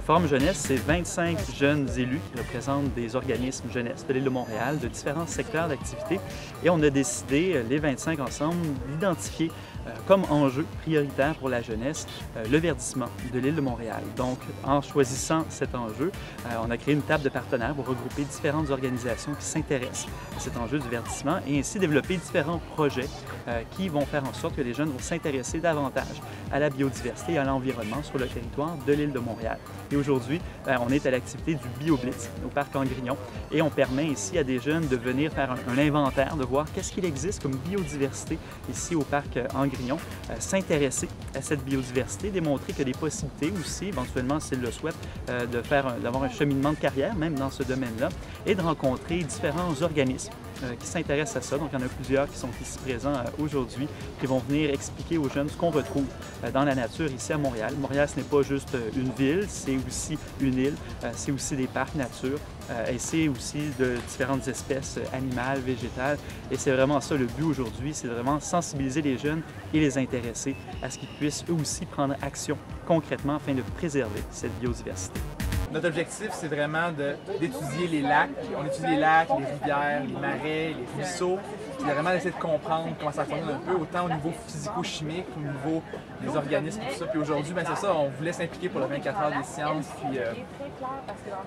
Forum Jeunesse, c'est 25 jeunes élus qui représentent des organismes jeunesse de l'île de Montréal, de différents secteurs d'activité. Et on a décidé, les 25 ensemble, d'identifier comme enjeu prioritaire pour la jeunesse le verdissement de l'île de Montréal. Donc, en choisissant cet enjeu, on a créé une table de partenaires pour regrouper différentes organisations qui s'intéressent à cet enjeu du verdissement et ainsi développer différents projets qui vont faire en sorte que les jeunes vont s'intéresser davantage à la biodiversité et à l'environnement sur le territoire de l'île de Montréal. Et aujourd'hui, on est à l'activité du BioBlitz au parc Angrignon et on permet ici à des jeunes de venir faire un inventaire, de voir qu'est-ce qu'il existe comme biodiversité ici au parc Angrignon, s'intéresser à cette biodiversité, démontrer qu'il y a des possibilités aussi, éventuellement s'ils le souhaitent, d'avoir un cheminement de carrière même dans ce domaine-là et de rencontrer différents organismes qui s'intéressent à ça. Donc, il y en a plusieurs qui sont ici présents aujourd'hui, qui vont venir expliquer aux jeunes ce qu'on retrouve dans la nature ici à Montréal. Montréal, ce n'est pas juste une ville, c'est aussi une île, c'est aussi des parcs nature et c'est aussi de différentes espèces animales, végétales. Et c'est vraiment ça le but aujourd'hui, c'est vraiment sensibiliser les jeunes et les intéresser à ce qu'ils puissent eux aussi prendre action concrètement afin de préserver cette biodiversité. Notre objectif, c'est vraiment d'étudier les lacs. On étudie les lacs, les rivières, les marais, les ruisseaux, puis vraiment d'essayer de comprendre comment ça fonctionne un peu, autant au niveau physico-chimique, au niveau des organismes, tout ça. Puis aujourd'hui, c'est ça, on voulait s'impliquer pour le 24 heures des sciences, puis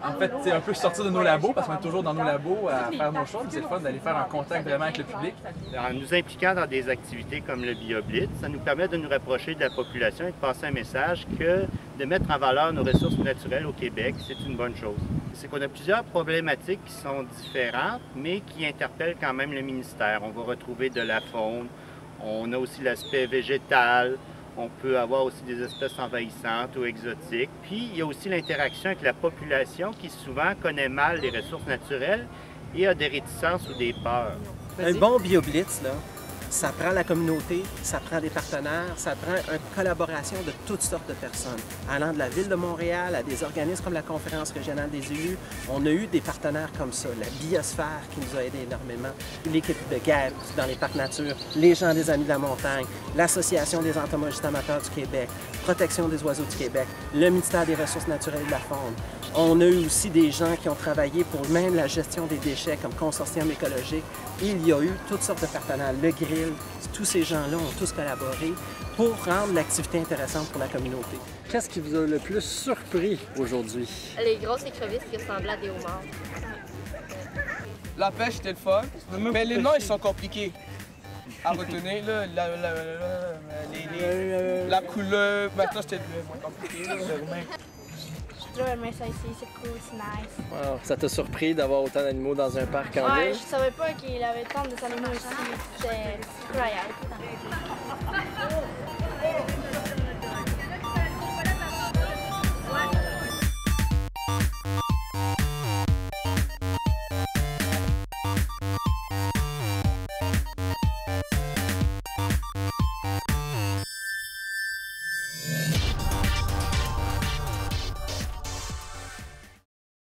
en fait, c'est un peu sortir de nos labos, parce qu'on est toujours dans nos labos à faire nos choses, c'est le fun d'aller faire un contact vraiment avec le public. En nous impliquant dans des activités comme le BioBlitz, ça nous permet de nous rapprocher de la population et de passer un message que de mettre en valeur nos ressources naturelles au Québec, c'est une bonne chose. C'est qu'on a plusieurs problématiques qui sont différentes, mais qui interpellent quand même le ministère. On va retrouver de la faune, on a aussi l'aspect végétal, on peut avoir aussi des espèces envahissantes ou exotiques. Puis il y a aussi l'interaction avec la population qui souvent connaît mal les ressources naturelles et a des réticences ou des peurs. Un bon BioBlitz, là, ça prend la communauté, ça prend des partenaires, ça prend une collaboration de toutes sortes de personnes. Allant de la Ville de Montréal à des organismes comme la Conférence régionale des élus, on a eu des partenaires comme ça. La Biosphère qui nous a aidé énormément, l'équipe de GAP dans les parcs nature, les gens des Amis de la montagne, l'Association des entomologistes amateurs du Québec, Protection des oiseaux du Québec, le ministère des Ressources naturelles et de la faune. On a eu aussi des gens qui ont travaillé pour même la gestion des déchets comme Consortium écologique. Il y a eu toutes sortes de partenaires. Le Grill, tous ces gens-là ont tous collaboré pour rendre l'activité intéressante pour la communauté. Qu'est-ce qui vous a le plus surpris aujourd'hui? Les grosses écrevisses qui ressemblaient à des homards. La pêche, c'était le fun, mais les noms, ils sont compliqués à retenir. Là, la couleur, maintenant, c'était moins compliqué. J'ai toujours aimé ça ici, c'est cool, c'est nice. Wow. Ça t'a surpris d'avoir autant d'animaux dans un parc en ville? Ouais, je savais pas qu'il avait tant d'animaux ici, c'est incroyable.